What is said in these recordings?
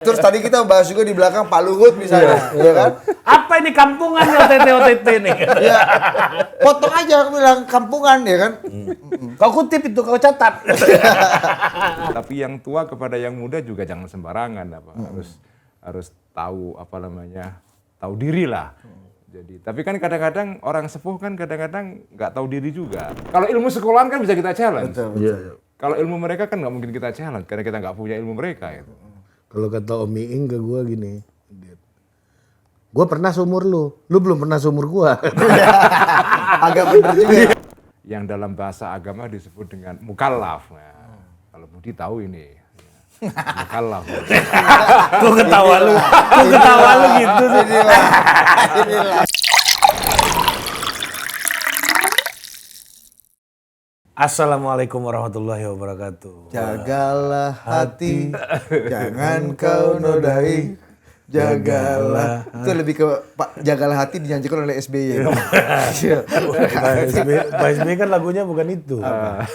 Terus tadi kita bahas juga di belakang Pak Luhut misalnya, ya kan? Apa ini kampungan ya OTT nih? Ya, potong aja aku bilang kampungan ya kan? Kau kutip itu, kau catat. Tapi yang tua kepada yang muda juga jangan sembarangan, harus tahu tahu diri lah. Jadi, tapi kan kadang-kadang orang sepuh kan kadang-kadang nggak tahu diri juga. Kalau ilmu sekolahan kan bisa kita challenge. Betul. Kalau ilmu mereka kan nggak mungkin kita challenge karena kita nggak punya ilmu mereka. Gitu. Kalau kata Om Iing ke gue gini, gue pernah seumur lu belum pernah seumur gue. Agak bener juga. Yang dalam bahasa agama disebut dengan mukallaf. Nah, kalau Budi tahu ini. Mukallaf. Kau ketawa lu gitu sih. Inilah. Assalamualaikum warahmatullahi wabarakatuh. Jagalah hati, jangan kau nodai. Jagalah. Itu lebih ke Pak Jagalah Hati dinyanyikan oleh SBY. Pak SBY kan lagunya bukan itu.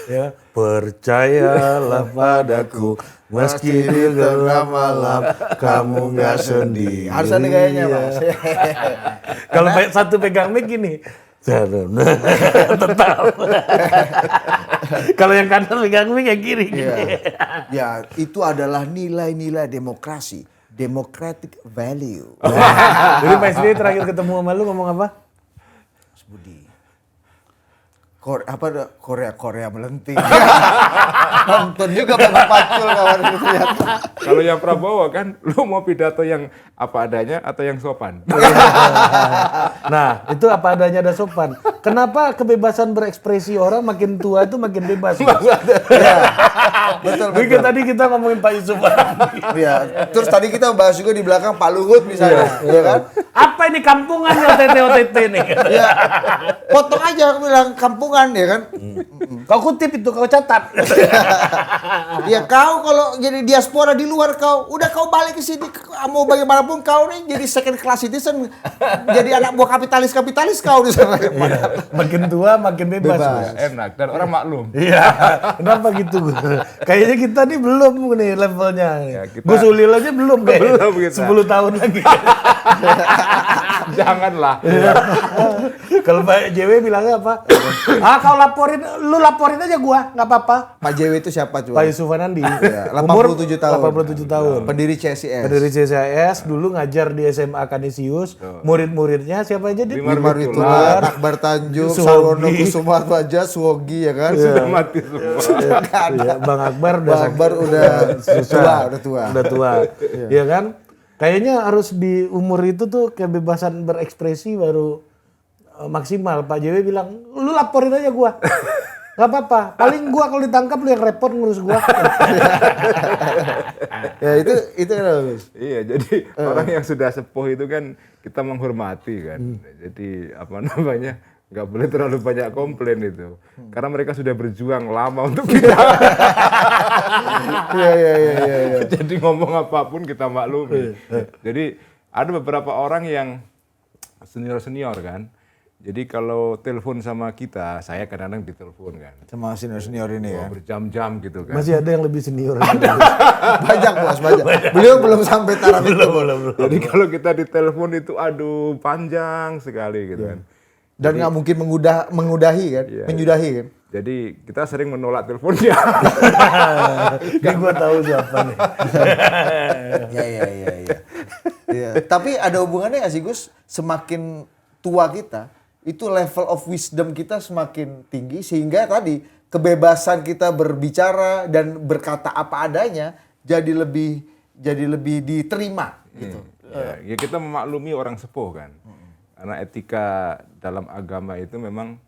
Ya, percayalah padaku meski di tengah malam kamu nggak sendiri. Harus ada gayanya, Mas. Kalau satu pegang mic gini. Tetap. Kalau yang kanan pegang mic yang kiri. Ya, itu adalah nilai-nilai demokrasi. Democratic value. Jadi Pak SBY terakhir ketemu sama lu ngomong apa? Mas Budi. Korea melenting. Nonton juga Pak Pacul kawan itu lihat. Kalau yang Prabowo kan, lu mau pidato yang apa adanya atau yang sopan? Nah, itu apa adanya ada sopan. Kenapa kebebasan berekspresi orang makin tua itu makin bebas? Ya, betul. Mungkin tadi kita ngomongin Pak Yusuf. Ya, terus tadi kita bahas juga di belakang Pak Luhut misalnya, ya kan? Apa ini kampungan ya OTT nih? Ya, potong aja aku bilang kampungan ya kan? Kau kutip itu, kau catat. Ya kau kalau jadi diaspora di luar kau udah balik ke sini mau bagaimanapun kau nih jadi second class citizen, jadi anak buah kapitalis kau di sana. Makin tua makin bebas. Enak dan orang maklum. Iya, kenapa gitu? Kayaknya kita nih belum nih levelnya. Ya, kita- Gus Ulil aja belum kayak Belum kita. 10 tahun lagi. Janganlah. Kalau Pak JW bilangnya apa? Kau lu laporin aja gua, nggak apa-apa. Pak JW itu siapa Pak coba? Yusuf Anandi. Ya, Umur 87 tahun. 87 tahun. Pendiri CSIS. Pendiri CSIS, dulu ngajar di SMA Kanisius. Murid-muridnya siapa aja? Dit? Wimar Wimar Witular, Witular, Akbar Tanjung, Suwogi. Sarwono Kusuma Atmaja, Suwogi ya kan? Sudah mati semua. Iya, Bang Akbar udah Bang Akbar udah tua. Udah tua. Iya kan? Kayaknya harus di umur itu tuh kebebasan berekspresi baru maksimal. Pak JW bilang, lu laporin aja gua. Gak apa-apa. Paling gua kalau ditangkap lu yang repot ngurus gua. Ya itu kan bagus. Iya, jadi orang yang sudah sepuh itu kan kita menghormati kan. Jadi nggak boleh terlalu banyak komplain itu. Karena mereka sudah berjuang lama untuk kita. Iya. Jadi ngomong apapun kita maklumi. Jadi ada beberapa orang yang senior kan. Jadi kalau telepon sama kita, saya kadang-kadang ditelepon kan. Sama senior ini ya. Berjam-jam gitu kan. Masih ada yang lebih senior. Banyak bos, banyak. Beliau belum sampai taraf itu. Belum. Jadi kalau kita ditelepon itu aduh panjang sekali gitu kan. Dan nggak mungkin mengudahi kan, Iya. menyudahi kan. Jadi kita sering menolak teleponnya. Ini gua tahu siapa nih. Iya. Tapi ada hubungannya nggak sih Gus? Semakin tua kita, itu level of wisdom kita semakin tinggi sehingga tadi kebebasan kita berbicara dan berkata apa adanya jadi lebih diterima gitu. Ya kita memaklumi orang sepuh kan. Karena etika dalam agama itu memang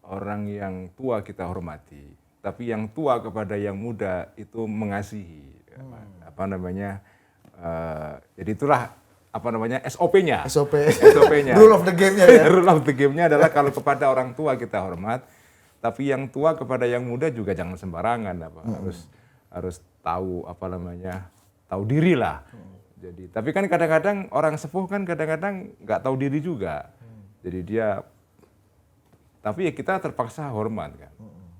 orang yang tua kita hormati, tapi yang tua kepada yang muda itu mengasihi. Jadi itulah SOP-nya. SOP-nya. Rule of the game-nya ya. Rule of the game-nya adalah kalau kepada orang tua kita hormat, tapi yang tua kepada yang muda juga jangan sembarangan. Harus tahu tahu diri lah. Jadi, tapi kan kadang-kadang orang sepuh kan kadang-kadang nggak tahu diri juga. Jadi tapi ya kita terpaksa hormat kan.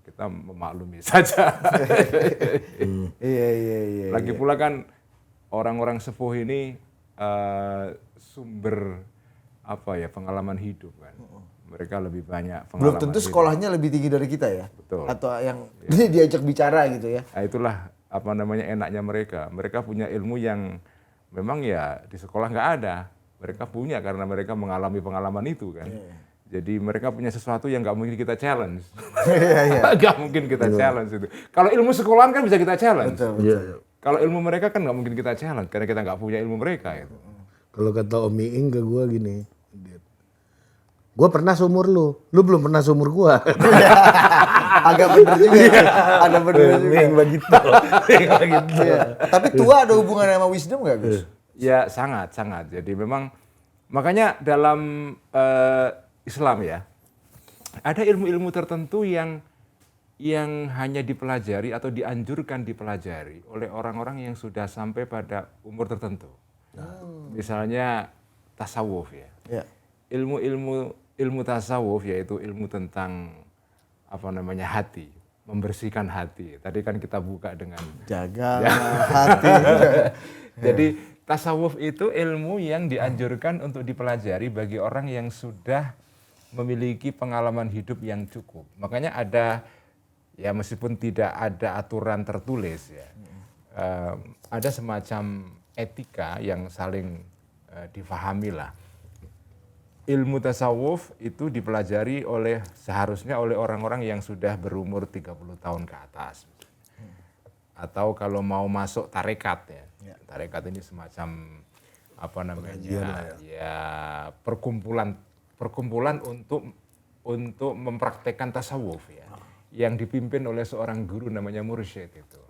Kita memaklumi saja. Iya. Lagi pula kan orang-orang sepuh ini sumber pengalaman hidup kan. Mereka lebih banyak pengalaman. Belum tentu sekolahnya lebih tinggi dari kita ya. Betul. Atau yang diajak bicara gitu ya. Nah, itulah enaknya mereka. Mereka punya ilmu yang memang ya di sekolah nggak ada. Mereka punya karena mereka mengalami pengalaman itu kan. Jadi mereka punya sesuatu yang nggak mungkin kita challenge. Nggak mungkin kita challenge itu. Kalau ilmu sekolahan kan bisa kita challenge. Betul. Kalau ilmu mereka kan nggak mungkin kita challenge karena kita nggak punya ilmu mereka itu. Kalau kata Om Iing ke gue gini, gue pernah seumur lu belum pernah seumur gue. Agak bener juga. Ada bener juga. Yang begitu. Iya. Tapi tua ada hubungannya sama wisdom nggak, Gus? Ya sangat. Jadi memang makanya dalam Islam ya ada ilmu-ilmu tertentu yang hanya dipelajari atau dianjurkan dipelajari oleh orang-orang yang sudah sampai pada umur tertentu. Misalnya tasawuf ya. Ilmu tasawuf yaitu ilmu tentang hati, membersihkan hati. Tadi kan kita buka dengan Jaga hati. Jadi tasawuf itu ilmu yang dianjurkan untuk dipelajari bagi orang yang sudah memiliki pengalaman hidup yang cukup. Makanya ada, ya meskipun tidak ada aturan tertulis ya, ada semacam etika yang saling difahami lah. Ilmu tasawuf itu dipelajari seharusnya oleh orang-orang yang sudah berumur 30 tahun ke atas. Atau kalau mau masuk tarekat ya. Tarekat ini semacam perkumpulan untuk mempraktekkan tasawuf ya. Yang dipimpin oleh seorang guru namanya mursyid itu.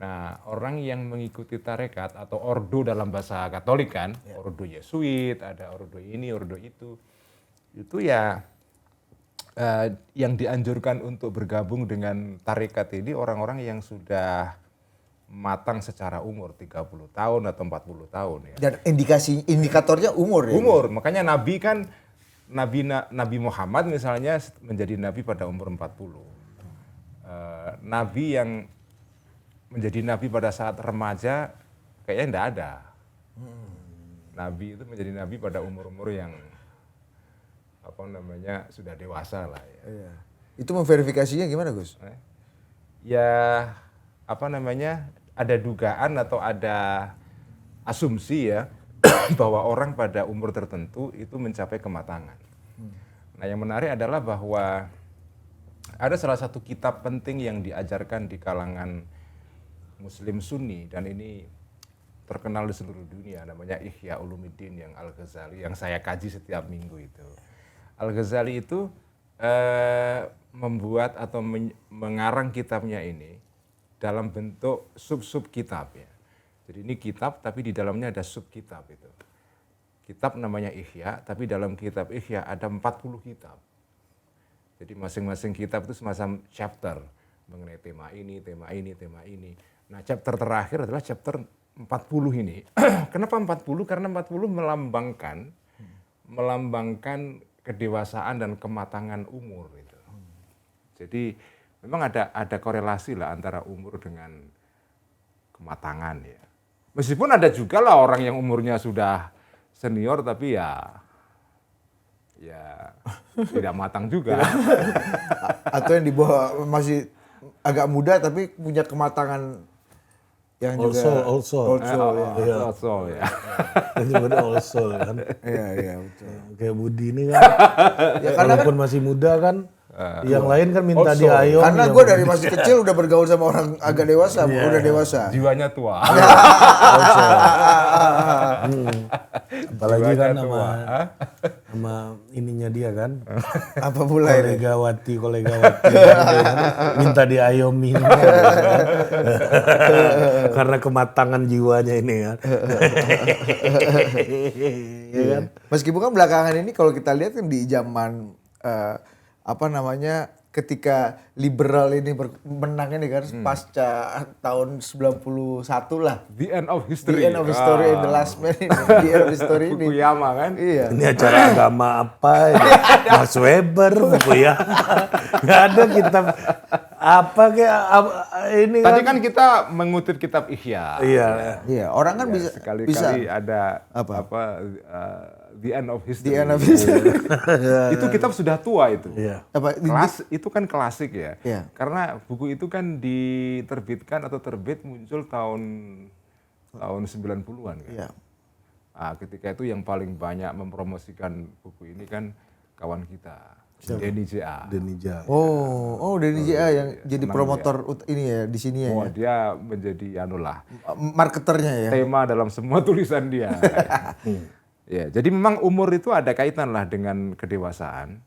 Nah, orang yang mengikuti tarekat atau ordo dalam bahasa Katolik kan, ordo Yesuit, ada ordo ini, ordo itu ya yang dianjurkan untuk bergabung dengan tarekat ini orang-orang yang sudah matang secara umur 30 tahun atau 40 tahun ya. Dan indikatornya umur ya. Umur, makanya Nabi kan Nabi Muhammad misalnya menjadi nabi pada umur 40. Nabi yang menjadi nabi pada saat remaja kayaknya enggak ada. Nabi itu menjadi nabi pada umur-umur yang sudah dewasa lah ya. Iya. Itu memverifikasinya gimana, Gus? Ya ada dugaan atau ada asumsi ya bahwa orang pada umur tertentu itu mencapai kematangan. Nah, yang menarik adalah bahwa ada salah satu kitab penting yang diajarkan di kalangan Muslim Sunni dan ini terkenal di seluruh dunia, namanya Ihya Ulumuddin yang Al-Ghazali yang saya kaji setiap minggu itu. Al-Ghazali itu membuat atau mengarang kitabnya ini dalam bentuk sub-sub kitab ya. Jadi ini kitab tapi di dalamnya ada sub kitab itu. Kitab namanya Ihya, tapi dalam kitab Ihya ada 40 kitab. Jadi masing-masing kitab itu semacam chapter mengenai tema ini, tema ini, tema ini. Nah, chapter terakhir adalah chapter 40 ini. Kenapa 40? Karena 40 melambangkan kedewasaan dan kematangan umur itu. Jadi memang ada korelasi lah antara umur dengan kematangan ya. Meskipun ada juga lah orang yang umurnya sudah senior tapi ya tidak matang juga. Atau yang di bawah masih agak muda tapi punya kematangan yang juga Old soul. Ya. Yang disebut old soul kan. Iya, betul. Kayak Budi ini kan. Ya, karena walaupun masih muda kan, yang lain kan minta diayomi. Karena gue dari masih kecil udah bergaul sama orang agak dewasa, udah dewasa. Jiwanya tua. Apalagi kan sama ininya dia kan. Apa pula ini? Kolegawati minta diayomi. Karena kematangan jiwanya ini kan. Iya kan? Meskipun kan belakangan ini kalau kita lihat kan di zaman ketika liberal ini menang ini kan pasca tahun 91 lah. The end of history. The end of history and the last man ini. The end of history ini. Fukuyama kan? Iya. Ini acara agama apa? Max Weber, Fukuyama. Nggak ada kitab Apa kayak ini Tadi kan kita mengutip kitab Ihya. Iya. Iya, orang kan Ya, bisa sekali-kali ada The End of History. The End of History. Itu kitab sudah tua itu. Iya. Itu kan klasik ya. Iya. Karena buku itu kan diterbitkan atau terbit muncul tahun 90-an kan. Iya. Nah, ketika itu yang paling banyak mempromosikan buku ini kan kawan kita, Denny J.A. Oh, Denny J.A. yang jadi senang promotor ini ya di sini ya. Oh, dia menjadi Marketernya ya. tema dalam semua tulisan dia. Ya, jadi memang umur itu ada kaitan lah dengan kedewasaan.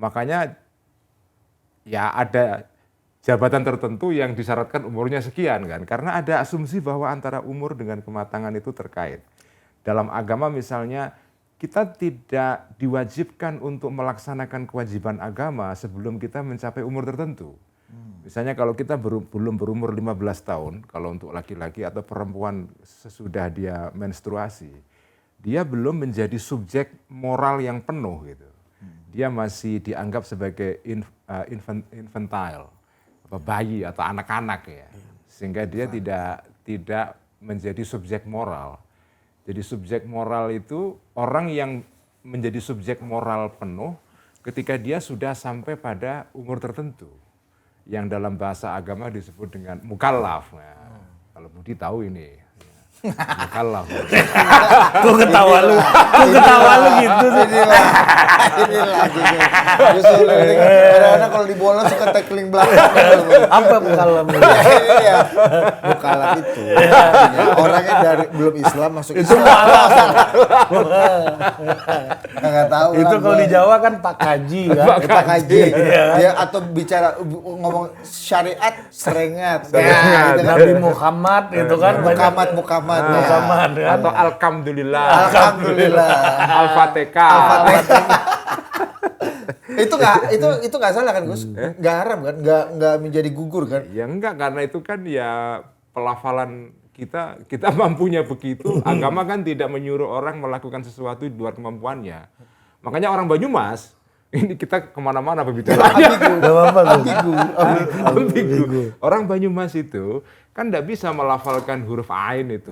Makanya ya ada jabatan tertentu yang disyaratkan umurnya sekian kan. Karena ada asumsi bahwa antara umur dengan kematangan itu terkait. Dalam agama misalnya kita tidak diwajibkan untuk melaksanakan kewajiban agama sebelum kita mencapai umur tertentu. Misalnya kalau kita belum berumur 15 tahun, kalau untuk laki-laki atau perempuan sesudah dia menstruasi, dia belum menjadi subjek moral yang penuh gitu. Dia masih dianggap sebagai infantile, bayi atau anak-anak ya. Sehingga dia tidak menjadi subjek moral. Jadi subjek moral itu orang yang menjadi subjek moral penuh ketika dia sudah sampai pada umur tertentu. Yang dalam bahasa agama disebut dengan mukallaf. Nah, kalau Budi tahu ini. Mukallaf. Kok ketawa lu gitu sih. Inilah gitu. Justru kadang-kadang kalau di bola suka tackling belakang. Apa mukalaf? Iya. Mukalaf itu. Artinya orangnya dari belum Islam masuk Islam. Enggak tahu. Itu kalau di Jawa kan Pak Kaji kan. Pak Haji. Ya atau bicara ngomong syariat serengat. Ya, gitu kan. Nabi Muhammad itu kan Muhammad Muhammad kan. Atau alhamdulillah. Alhamdulillah. Al-Fatihah. Itu nggak salah kan Gus? Nggak haram kan? Nggak menjadi gugur kan? Ya enggak, karena itu kan ya pelafalan kita mampunya begitu. Agama kan tidak menyuruh orang melakukan sesuatu di luar kemampuannya. Makanya orang Banyumas, ini kita kemana-mana berbicaranya. Ambigu. Orang Banyumas itu kan tidak bisa melafalkan huruf ain itu.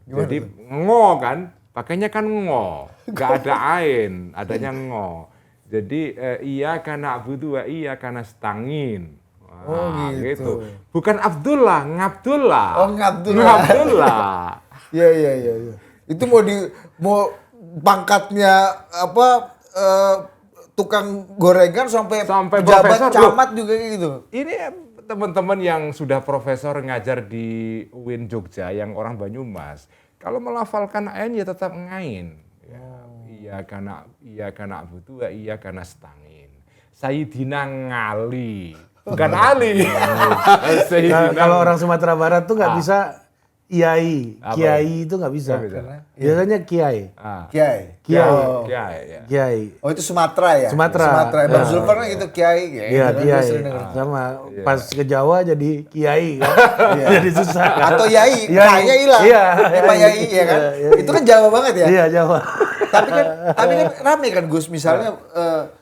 Jadi ngo kan, pakainya kan ngo. Nggak ada ain, adanya ngo. Jadi iya karena na'budu wa iya karena nasta'in. Gitu. Bukan Abdullah, Ngabdullah. Oh, Ngabdullah. Iya. Itu mau pangkatnya apa tukang gorengan sampai pejabat profesor, camat juga gitu. Ini teman-teman yang sudah profesor ngajar di UIN Jogja yang orang Banyumas, kalau melafalkan ain ya tetap ngain. Iya karena Abudu, iya karena Stangin. Sayyidina Ngali, bukan Ali. Kalau orang Sumatera Barat tuh nggak bisa Kiai itu nggak bisa. Biasanya Kiai. Kiai. Oh itu Sumatera ya? Sumatera. Bang Zulfan kan gitu Kiai. Iya Kiai. Sama pas ke Jawa jadi Kiai kan. Jadi susah. Atau Yai, kayaknya hilang. Iya. Pak Yai ya kan. Itu kan Jawa banget ya. Iya Jawa. Tapi kan rame kan Gus, misalnya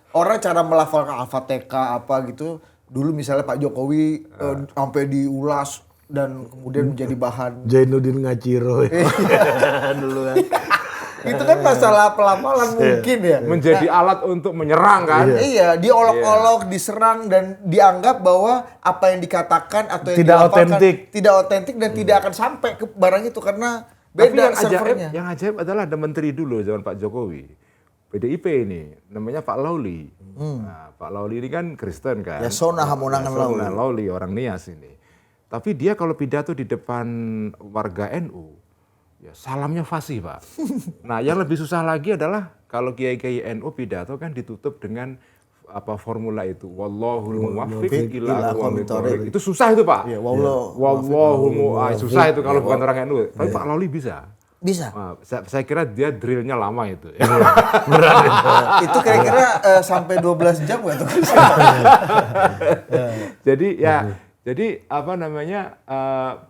orang cara melafalkan Al-Fatihah apa gitu. Dulu misalnya Pak Jokowi sampai diulas dan kemudian menjadi bahan Jainuddin Ngaciro dulu kan. Itu kan masalah pelafalan mungkin ya. Menjadi alat untuk menyerang kan. Iya, diolok-olok, diserang dan dianggap bahwa apa yang dikatakan atau yang Tidak dilafalkan otentik. tidak otentik dan tidak akan sampai ke barang itu karena Tapi beda yang servernya. yang ajaib adalah ada menteri dulu zaman Pak Jokowi. PDIP ini, namanya Pak Lauli. Nah, Pak Lauli ini kan Kristen kan. Ya sona hamonangan Lauli. Lauli, orang Nias ini. Tapi dia kalau pidato di depan warga NU, ya salamnya fasih Pak. Nah yang lebih susah lagi adalah kalau kiai-kiai NU pidato kan ditutup dengan apa formula itu. Wallahul muwaffiq ila aqwamit thoriq. Itu susah itu Pak. Ya, Wallahul muwaffiq. Susah itu kalau bukan orang NU. Tapi Pak Lauli bisa. Bisa. Nah, saya kira dia drillnya lama itu. Itu kira-kira sampai 12 jam nggak tuh? Jadi apa namanya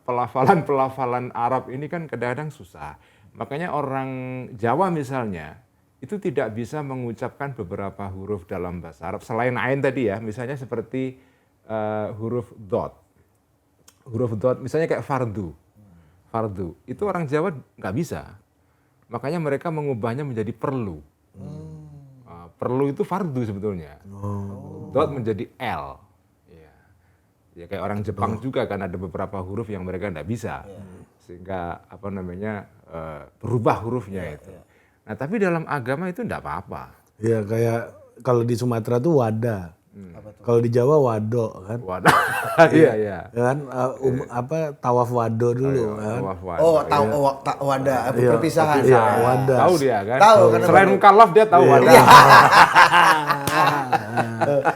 pelafalan Arab ini kan kadang-kadang susah. Makanya orang Jawa misalnya itu tidak bisa mengucapkan beberapa huruf dalam bahasa Arab selain ain tadi ya, misalnya seperti huruf dot. Huruf dot misalnya kayak fardu. Fardu itu orang Jawa nggak bisa. Makanya mereka mengubahnya menjadi perlu. Perlu itu fardu sebetulnya. Dot menjadi L. Ya kayak orang Jepang juga kan ada beberapa huruf yang mereka nggak bisa. Sehingga apa namanya berubah hurufnya itu. Nah tapi dalam agama itu enggak apa-apa. Ya kayak kalau di Sumatera tuh wada. Kalau di Jawa wado kan. Wadah. Iya. Kan tawaf wado dulu kan. Wadah, perpisahan. Iya, wadah. Tahu dia kan. Tahu, karena selain mukallaf dia tahu wadah.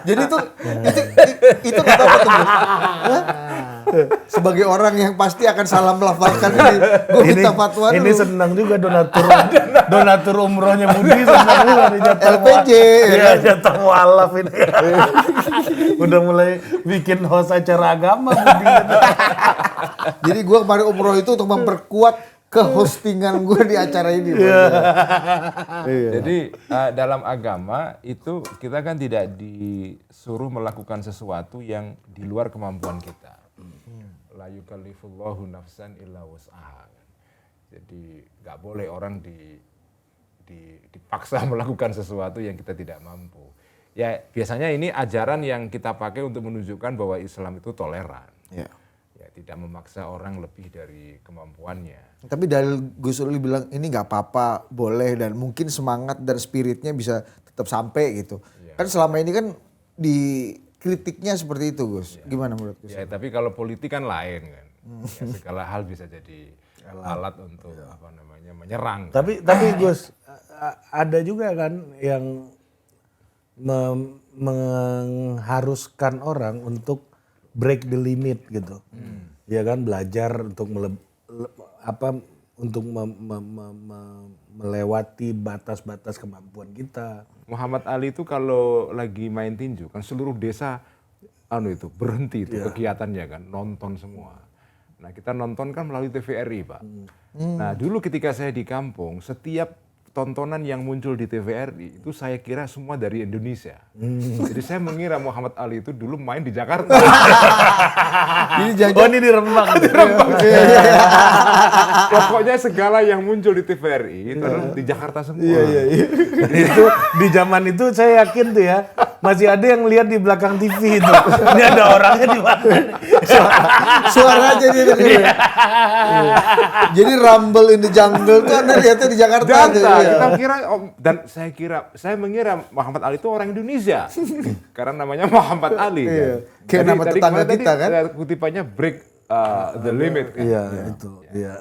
Jadi itu kata apa tuh? Hah? Sebagai orang yang pasti akan salah melafalkan ini, gue minta fatwa dulu. Ini senang juga donatur umrohnya Budi senang juga nih jatah LPJ. Iya, jatah mualaf ini. Udah mulai bikin host acara agama Budi. Jadi gue kemarin umroh itu untuk memperkuat kehostingan gue di acara ini. Jadi dalam agama itu kita kan tidak disuruh melakukan sesuatu yang di luar kemampuan kita. La yukallifullahu nafsan illa wus'aha. Jadi nggak boleh orang dipaksa melakukan sesuatu yang kita tidak mampu. Ya biasanya ini ajaran yang kita pakai untuk menunjukkan bahwa Islam itu toleran. Ya tidak memaksa orang lebih dari kemampuannya. Tapi dalil Gus Uli bilang ini nggak apa-apa, boleh dan mungkin semangat dan spiritnya bisa tetap sampai gitu. Kan selama ini kan dikritiknya seperti itu Gus. Gimana menurut Gus? Ya tapi kalau politik kan lain kan. Ya, segala hal bisa jadi alat untuk menyerang. Tapi Gus ada juga kan yang mengharuskan orang untuk break the limit gitu. Ya kan belajar untuk melewati batas-batas kemampuan kita. Muhammad Ali itu kalau lagi main tinju kan seluruh desa berhenti itu kegiatannya kan, nonton semua. Nah, kita nonton kan melalui TVRI, Pak. Nah, dulu ketika saya di kampung, setiap tontonan yang muncul di TVRI itu saya kira semua dari Indonesia. Jadi saya mengira Muhammad Ali itu dulu main di Jakarta. Ini di Rembang. Pokoknya segala yang muncul di TVRI itu di Jakarta semua. Iya. Itu di zaman itu saya yakin tuh ya masih ada yang lihat di belakang TV itu. Ini ada orangnya di mana? Suaranya dia dengerin. Jadi Rumble in the Jungle tuh Anda lihatnya di Jakarta tuh. Kita kira saya mengira Muhammad Ali itu orang Indonesia karena namanya Muhammad Ali kan. Kayak nama tetangga kita kan. Kutipannya break the limit kan. Iya itu. Iya.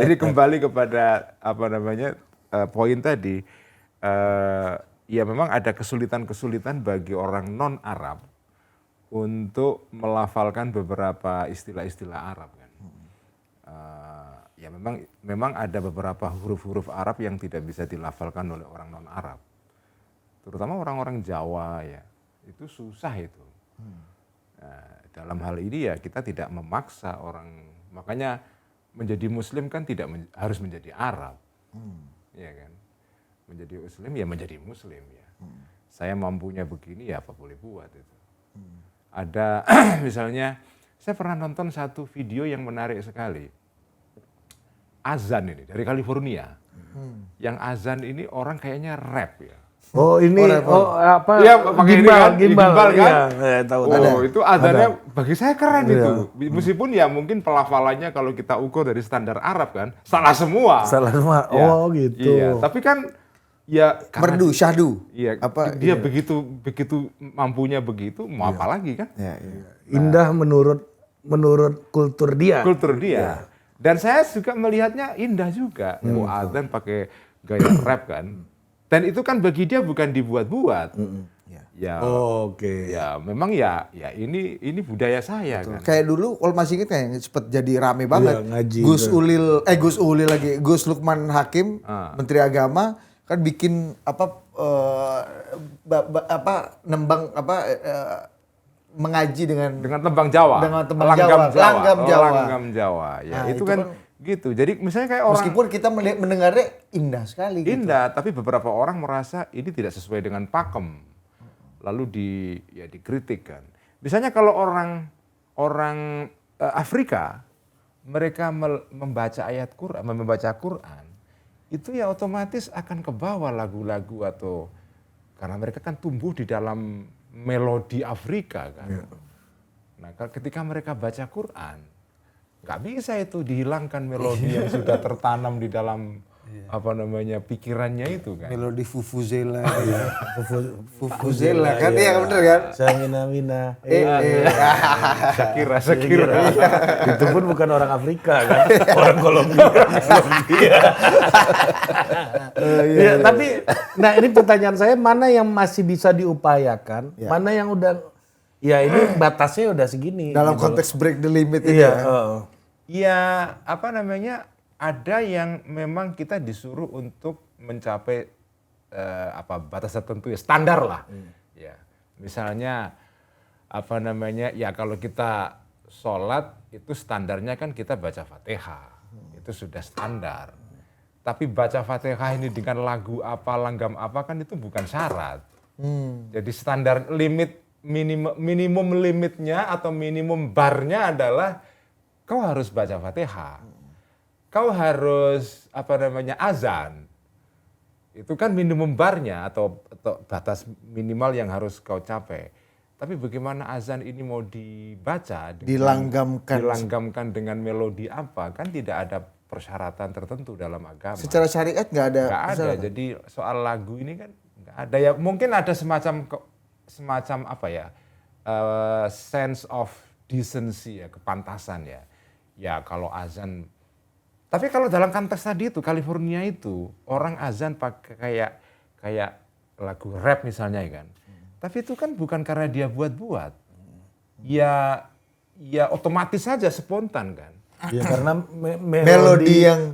Jadi kembali kepada poin tadi, ya memang ada kesulitan-kesulitan bagi orang non Arab untuk melafalkan beberapa istilah-istilah Arab kan. Ya memang ada beberapa huruf-huruf Arab yang tidak bisa dilafalkan oleh orang non-Arab. Terutama orang-orang Jawa ya, itu susah itu. Nah, dalam hal ini ya kita tidak memaksa orang, makanya menjadi Muslim kan tidak harus menjadi Arab. Ya kan? Menjadi Muslim ya menjadi Muslim ya. Saya mampunya begini ya apa boleh buat itu. Ada misalnya, saya pernah nonton satu video yang menarik sekali. Azan ini dari California. Yang azan ini orang kayaknya rap ya. Oh ini Ya, gimbal kan? Ya, tahu. Itu azannya bagi saya keren itu. Meskipun ya mungkin pelafalannya kalau kita ukur dari standar Arab kan salah semua. Salah semua. Ya. Oh gitu. Iya, tapi kan ya Merdu, syahdu. Iya, dia begitu mampunya begitu, mau apa lagi kan? Iya. Indah menurut kultur dia. Kultur dia. Dan saya juga melihatnya indah juga. Azan pakai gaya rap kan. Dan itu kan bagi dia bukan dibuat-buat. Ya. Oke. Ya, memang ya ini budaya saya kan. Kayak dulu kalau masih inget kayak sempet jadi rame banget. Ngaji, Gus Lukman Hakim, Menteri Agama kan bikin mengaji dengan tembang Jawa. Dengan tembang Jawa. Langgam Jawa. Ya, Nah, itu kan Gitu. Jadi misalnya kayak orang Meskipun kita mendengarnya indah sekali gitu. indah, tapi beberapa orang merasa ini tidak sesuai dengan pakem. Lalu dikritik kan. Misalnya kalau orang Afrika, mereka membaca ayat Quran, membaca Quran, itu ya otomatis akan kebawa lagu-lagu atau karena mereka kan tumbuh di dalam melodi Afrika kan. Nah, ketika mereka baca Quran, nggak bisa itu dihilangkan melodi yang sudah tertanam di dalam pikirannya itu kan. Melodi Vuvuzela ya. Vuvuzela kan iya bener kan? Samina-mina. Shakira. Itu pun bukan orang Afrika kan, orang Kolombia. Ya, tapi nah ini pertanyaan saya, mana yang masih bisa diupayakan, mana yang udah ya ini batasnya udah segini. Dalam gitu konteks break the limit itu iya, ya. Ya ada yang memang kita disuruh untuk mencapai batas tertentu ya, standar lah. Ya, misalnya ya kalau kita sholat itu standarnya kan kita baca Fatihah, itu sudah standar. Tapi baca Fatihah ini dengan lagu apa, langgam apa kan itu bukan syarat. Jadi standar minimum limitnya atau minimum barnya adalah kau harus baca Fatihah. Kau harus azan. Itu kan minimum barnya atau batas minimal yang harus kau capai. Tapi bagaimana azan ini mau dibaca, dilanggamkan dengan melodi apa, kan tidak ada persyaratan tertentu dalam agama. Secara syariat nggak ada. Nggak ada. Jadi soal lagu ini kan nggak ada ya. Mungkin ada semacam sense of decency ya, kepantasan ya. Ya kalau azan. Tapi kalau dalam konteks tadi itu California itu orang azan pakai kayak lagu rap misalnya ya kan. Tapi itu kan bukan karena dia buat-buat. Ya otomatis saja spontan kan. Ya karena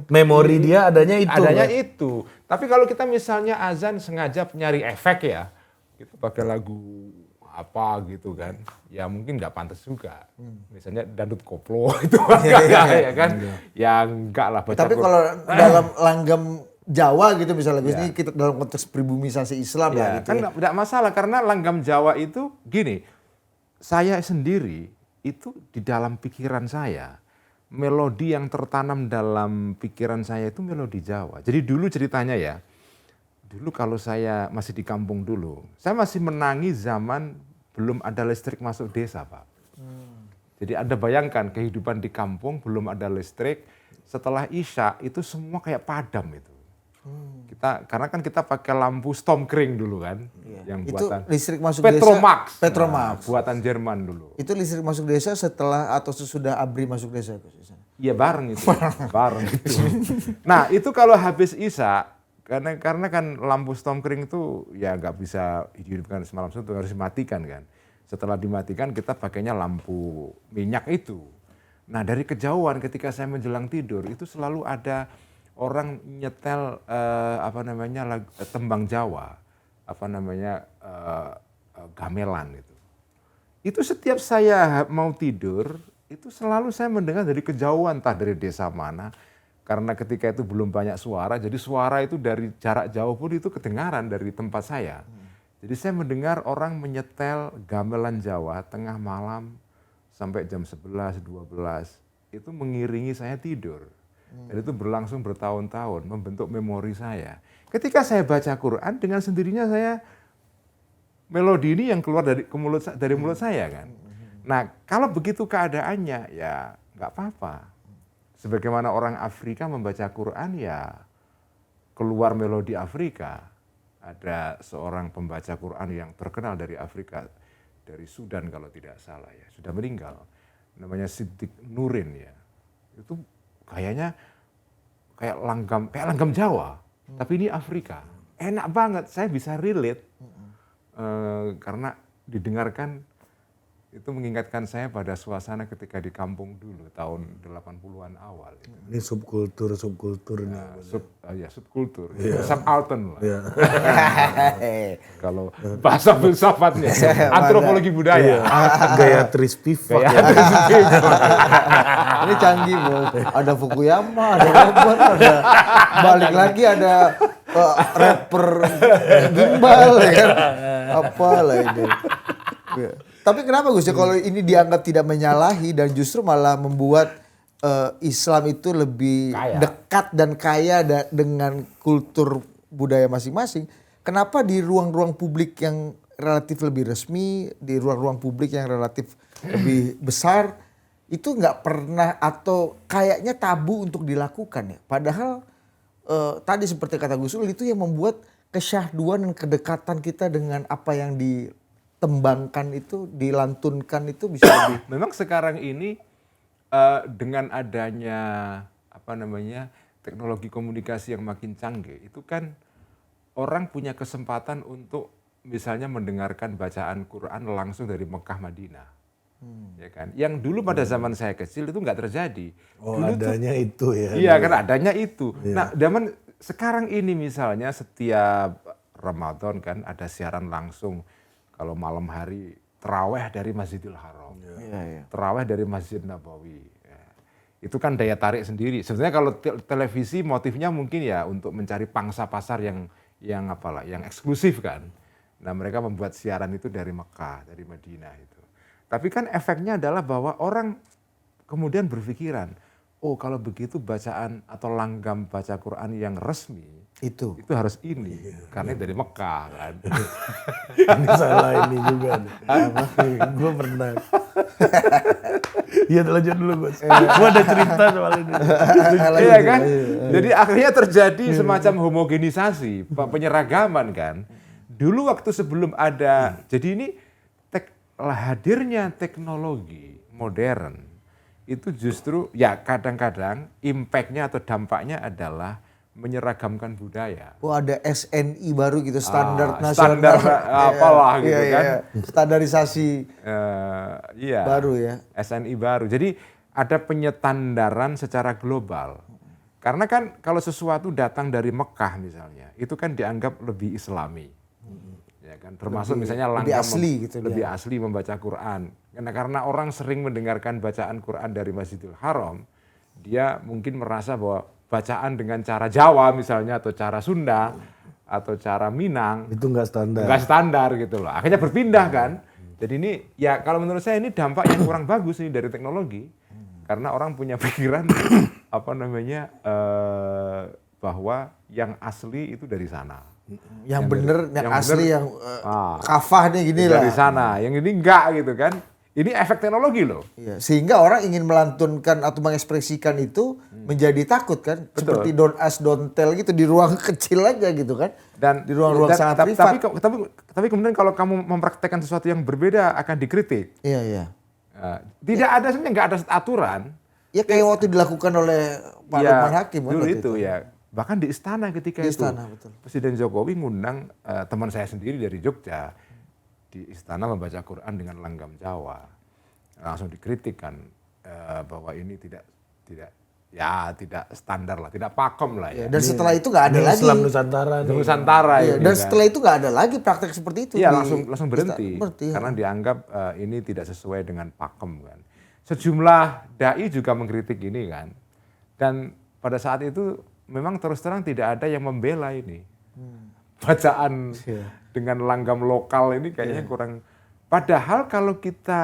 memori dia adanya itu. Itu. Tapi kalau kita misalnya azan sengaja nyari efek ya, gitu pakai lagu apa gitu kan, ya mungkin nggak pantas juga. Misalnya dangdut koplo itu ya kan, ya enggak lah. Tapi kalau dalam langgam Jawa gitu misalnya, ini kita dalam konteks pribumisasi Islam lah gitu. Kan nggak masalah karena langgam Jawa itu gini, saya sendiri itu di dalam pikiran saya, melodi yang tertanam dalam pikiran saya itu melodi Jawa. Jadi dulu ceritanya ya. Dulu kalau saya masih di kampung dulu, saya masih menangi zaman belum ada listrik masuk desa, Pak. Jadi Anda bayangkan kehidupan di kampung belum ada listrik, setelah Isya itu semua kayak padam itu. Karena kan kita pakai lampu Stormkring dulu kan, yang buatan itu listrik masuk Petromax. desa. Petromax. Nah, buatan Jerman dulu. Itu listrik masuk desa setelah atau sesudah ABRI masuk desa? Iya bareng itu. bareng itu. Nah itu kalau habis Isya, karena kan lampu Stormkring itu ya nggak bisa dihidupkan semalam suntuk, harus dimatikan kan. Setelah dimatikan kita pakainya lampu minyak itu. Nah dari kejauhan ketika saya menjelang tidur itu selalu ada orang nyetel tembang Jawa, gamelan itu. Itu setiap saya mau tidur itu selalu saya mendengar dari kejauhan, entah dari desa mana. Karena ketika itu belum banyak suara, jadi suara itu dari jarak jauh pun itu kedengaran dari tempat saya. Jadi saya mendengar orang menyetel gamelan Jawa tengah malam sampai jam 11, 12. Itu mengiringi saya tidur. Dan itu berlangsung bertahun-tahun, membentuk memori saya. Ketika saya baca Quran, dengan sendirinya melodi ini yang keluar dari mulut saya kan. Nah kalau begitu keadaannya ya nggak apa-apa. Sebagaimana orang Afrika membaca Quran ya keluar melodi Afrika. Ada seorang pembaca Quran yang terkenal dari Afrika, dari Sudan kalau tidak salah ya, sudah meninggal. Namanya Siddiq Nurin ya. Itu kayaknya kayak langgam Jawa, tapi ini Afrika. Enak banget, saya bisa relate karena didengarkan itu mengingatkan saya pada suasana ketika di kampung dulu tahun 80-an awal. Ini subkultur nih. Subkultur. Subaltern lah. Iya. Kalau bahasa filsafatnya, antropologi budaya. Gaya Trispivak. Ini canggih, Bos. Ada Fukuyama, ada Robert, ada balik lagi ada rapper gimbal ya kan. Apalah ini. Ya. Tapi kenapa Gus ya kalau ini dianggap tidak menyalahi dan justru malah membuat Islam itu lebih dekat dan kaya dengan kultur budaya masing-masing. Kenapa di ruang-ruang publik yang relatif lebih resmi, di ruang-ruang publik yang relatif lebih besar itu nggak pernah atau kayaknya tabu untuk dilakukan ya. Padahal tadi seperti kata Gus Ul itu yang membuat kesyahduan dan kedekatan kita dengan apa yang ditembangkan itu, dilantunkan itu bisa lebih. Memang sekarang ini dengan adanya teknologi komunikasi yang makin canggih, itu kan orang punya kesempatan untuk misalnya mendengarkan bacaan Quran langsung dari Mekah Madinah. Ya kan? Yang dulu pada zaman saya kecil itu nggak terjadi. Oh, dulu adanya itu ya. Iya kan adanya itu. Iya. Nah, zaman sekarang ini misalnya setiap Ramadan kan ada siaran langsung kalau malam hari terawih dari Masjidil Haram. Terawih dari Masjid Nabawi. Ya. Itu kan daya tarik sendiri. Sebenarnya kalau televisi motifnya mungkin ya untuk mencari pangsa pasar yang eksklusif kan. Nah, mereka membuat siaran itu dari Mekah, dari Madinah itu. Tapi kan efeknya adalah bahwa orang kemudian berpikiran, oh kalau begitu bacaan atau langgam baca Quran yang resmi itu harus ini karena dari Mekah kan. Ini salah ini juga nih. Gue pernah. Iya lanjut dulu Gus. Gue ada cerita soal ini. Iya kan? Jadi akhirnya terjadi semacam homogenisasi, penyeragaman kan. Dulu waktu sebelum ada, jadi ini hadirnya teknologi modern itu justru ya kadang-kadang impactnya atau dampaknya adalah menyeragamkan budaya. Oh ada SNI baru gitu, standar nasional. Standar apalah gitu kan. Standarisasi baru ya. SNI baru. Jadi ada penyetandaran secara global. Karena kan kalau sesuatu datang dari Mekah misalnya, itu kan dianggap lebih islami. Ya kan? Termasuk misalnya lebih asli gitu lebih asli membaca Quran. Karena orang sering mendengarkan bacaan Quran dari Masjidil Haram, dia mungkin merasa bahwa bacaan dengan cara Jawa misalnya atau cara Sunda atau cara Minang itu nggak standar gitu loh. Akhirnya berpindah kan. Jadi ini ya kalau menurut saya ini dampak yang kurang bagus ini dari teknologi karena orang punya pikiran bahwa yang asli itu dari sana. Yang bener, yang asli, yang kafah nih gini lah. Dari sana, yang ini enggak gitu kan. Ini efek teknologi loh. Iya, sehingga orang ingin melantunkan atau mengekspresikan itu menjadi takut kan. Betul. Seperti don't ask, don't tell gitu di ruang kecil aja gitu kan. Dan di ruang-ruang sangat privat. Tapi kemudian kalau kamu mempraktekkan sesuatu yang berbeda akan dikritik. Iya. Tidak ada sebenarnya nggak ada aturan. Ya kayak waktu dilakukan oleh Pak Lukman Hakim kan dulu waktu itu ya. Bahkan di istana ketika di itu. Istana, betul. Presiden Jokowi ngundang teman saya sendiri dari Jogja di istana membaca Quran dengan langgam Jawa. Langsung dikritik kan bahwa ini tidak standar lah, tidak pakem lah ya. Dan setelah itu nggak ada lagi. Islam Nusantara. Nusantara iya, ini dan kan. setelah itu nggak ada lagi praktek seperti itu. Iya langsung berhenti ya. karena dianggap ini tidak sesuai dengan pakem kan. Sejumlah dai juga mengkritik ini kan. Dan pada saat itu memang terus terang tidak ada yang membela ini. Bacaan dengan langgam lokal ini kayaknya kurang. Padahal kalau kita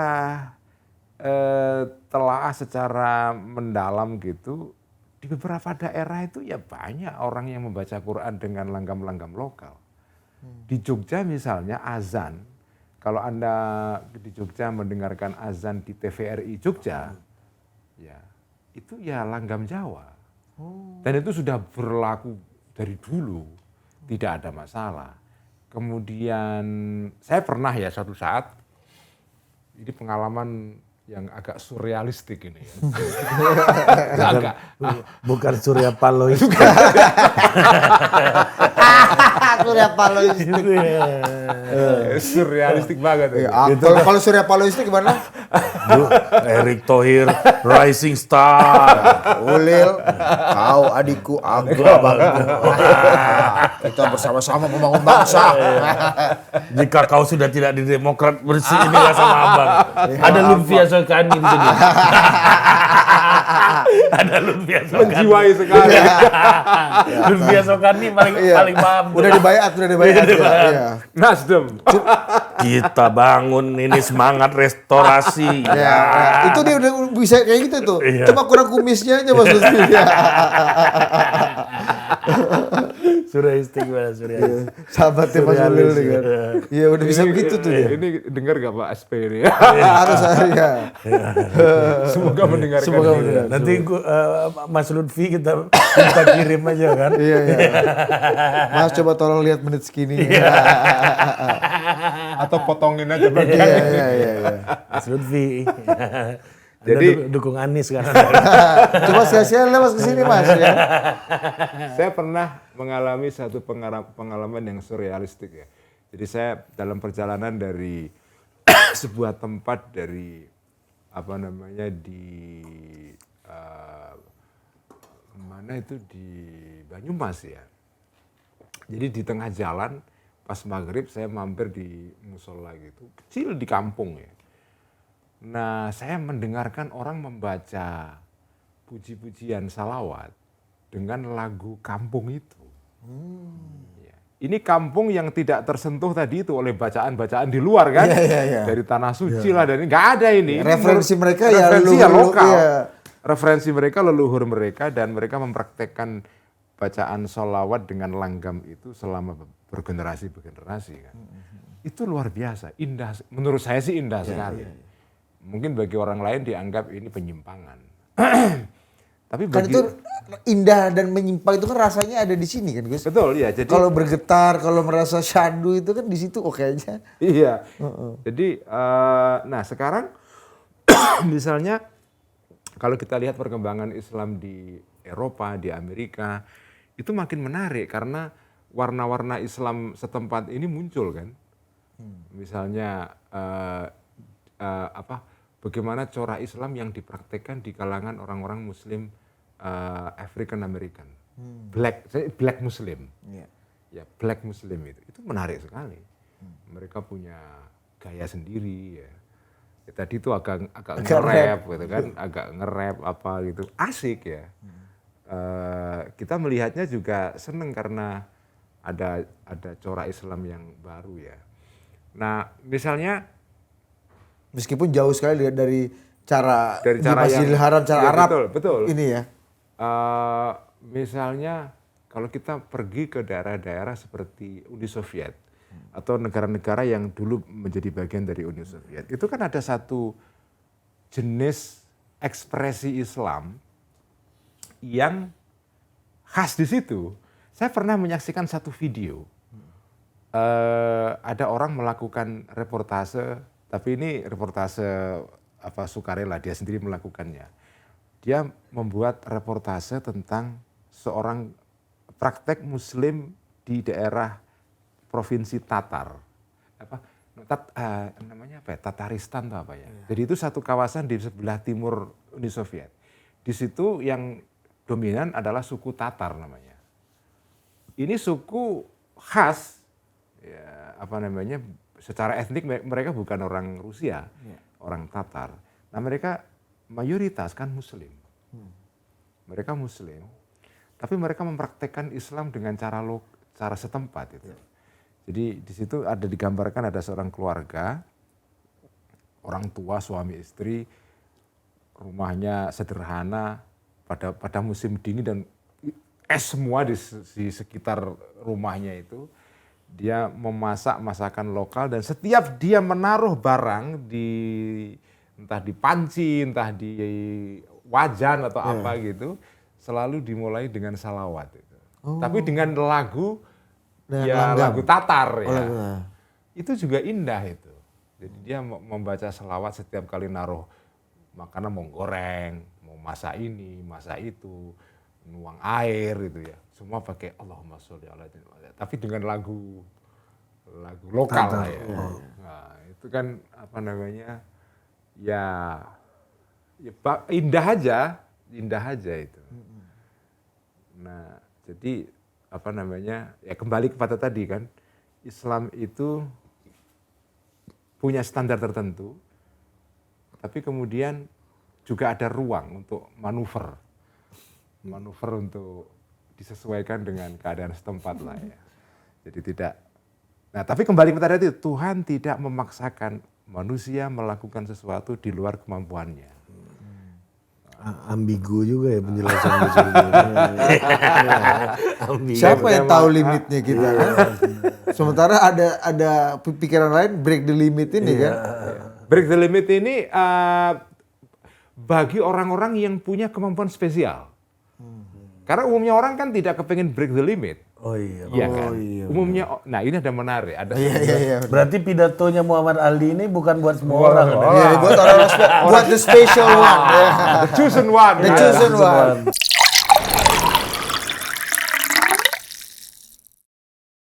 telaah secara mendalam gitu, di beberapa daerah itu ya banyak orang yang membaca Quran dengan langgam-langgam lokal. Di Jogja misalnya azan, kalau Anda di Jogja mendengarkan azan di TVRI Jogja, ya itu ya langgam Jawa. Dan itu sudah berlaku dari dulu, tidak ada masalah. Kemudian saya pernah ya suatu saat, ini pengalaman yang agak surrealistik ini. Bukan Surya Paloh itu. Surya Paloistik. Gitu ya. Surrealistik banget. Iya, Ya. kalau Surya Paloistik gimana? Erick Thohir, rising star. Ulil, kau adikku, aku abangku. Kita bersama-sama membangun bangsa. Jika kau sudah tidak di Demokrat, bersih inilah sama abang. Ada Lutfi Asokani di sini. Ada Lutfi Asokani. Menjiwai sekali. Lutfi Asokani paling paham. Udah dibayat. Iya. Nasdem. Kita bangun ini semangat restorasi. Ya, itu dia udah bisa kayak gitu tuh. Iya. Cuma kurang kumisnya aja Mas Lutfi. Surrealistik banget, surrealistik. Sahabatnya Mas Ulil nih kan. Iya. Iya udah bisa begitu tuh dia. Ini dengar gak Pak SP ini? Harus ya. Semoga mendengarkan. Semoga ini. mendengar. Nanti Mas Lutfi kita kirim aja kan. Iya. Mas coba tolong lihat menit segini. Atau potongin aja bagian Iya, ini. iya. Mas Lutfi. Jadi- dukung Anies kan. Coba sekali-sekali lah Mas kesini Mas ya. Saya pernah mengalami satu pengalaman yang surrealistik ya. Jadi saya dalam perjalanan dari sebuah tempat dari apa namanya di mana itu di Banyumas ya. Jadi di tengah jalan pas maghrib saya mampir di musola gitu, kecil di kampung ya. Nah, saya mendengarkan orang membaca puji-pujian salawat dengan lagu kampung itu. Ya. Ini kampung yang tidak tersentuh tadi itu oleh bacaan-bacaan di luar kan, Iya. dari tanah suci lah, dari nggak ada ini. Referensi mereka ya referensi leluhur, lokal. iya. Referensi mereka leluhur mereka dan mereka mempraktekkan bacaan salawat dengan langgam itu selama bergenerasi kan. Itu luar biasa, indah. Menurut saya sih indah sekali. Mungkin bagi orang lain dianggap ini penyimpangan. Tapi Kan bagi itu indah dan menyimpang itu kan rasanya ada di sini kan Gus. betul ya. Jadi Kalau bergetar, kalau merasa syahdu itu kan di situ oke aja. iya. Jadi nah sekarang misalnya kalau kita lihat perkembangan Islam di Eropa, di Amerika itu makin menarik karena warna-warna Islam setempat ini muncul kan. Misalnya bagaimana corak Islam yang dipraktekkan di kalangan orang-orang Muslim African American, Black Muslim, ya Black Muslim itu menarik sekali. Mereka punya gaya sendiri ya. Tadi itu agak nge-rap gitu kan, agak nge-rap apa gitu, asik ya. Kita melihatnya juga seneng karena ada corak Islam yang baru ya. Nah misalnya Meskipun jauh sekali dari cara dari di cara Masjidil Haram, cara ya, Arab. betul. Ini ya. Misalnya kalau kita pergi ke daerah-daerah seperti Uni Soviet atau negara-negara yang dulu menjadi bagian dari Uni Soviet, itu kan ada satu jenis ekspresi Islam yang khas di situ. Saya pernah menyaksikan satu video, ada orang melakukan reportase. Tapi ini reportase sukarela, dia sendiri melakukannya. Dia membuat reportase tentang seorang praktek Muslim di daerah provinsi Tatar. Tataristan atau apa ya. Jadi itu satu kawasan di sebelah timur Uni Soviet. Di situ yang dominan adalah suku Tatar namanya. Ini suku khas, ya, secara etnik mereka bukan orang Rusia, orang Tatar. Nah mereka mayoritas kan Muslim. Mereka Muslim, tapi mereka mempraktekkan Islam dengan cara setempat itu. Jadi di situ ada digambarkan ada seorang keluarga, orang tua, suami istri, rumahnya sederhana pada musim dingin dan es semua di sekitar rumahnya itu. Dia memasak masakan lokal dan setiap dia menaruh barang entah di panci, entah di wajan atau apa gitu, selalu dimulai dengan salawat itu. Tapi dengan lagu lagu Tatar ya. Itu juga indah itu. Jadi dia membaca salawat setiap kali naruh makanan, mau goreng, mau masak ini, masak itu, nuang air gitu ya. Semua pakai Allahumma sholli ala Muhammad. Tapi dengan lagu lokal lah ya. Nah, itu kan apa namanya? Ya indah aja itu. Nah, jadi apa namanya? Ya kembali kepada tadi kan, Islam itu punya standar tertentu, tapi kemudian juga ada ruang untuk manuver untuk disesuaikan dengan keadaan setempat lah ya. Jadi tidak. Nah, tapi kembali kepada itu, Tuhan tidak memaksakan manusia melakukan sesuatu di luar kemampuannya. Ambigu juga ya penjelasan Siapa yang tahu limitnya kita kan? Sementara ada pikiran lain break the limit ini kan? Break the limit ini bagi orang-orang yang punya kemampuan spesial. Karena umumnya orang kan tidak kepengen break the limit. Oh iya. Iya kan? Umumnya, nah ini ada menarik. Iya. Berarti pidatonya Muhammad Ali ini bukan buat semua orang. Iya, buat orang buat the special one. The chosen one. The chosen one.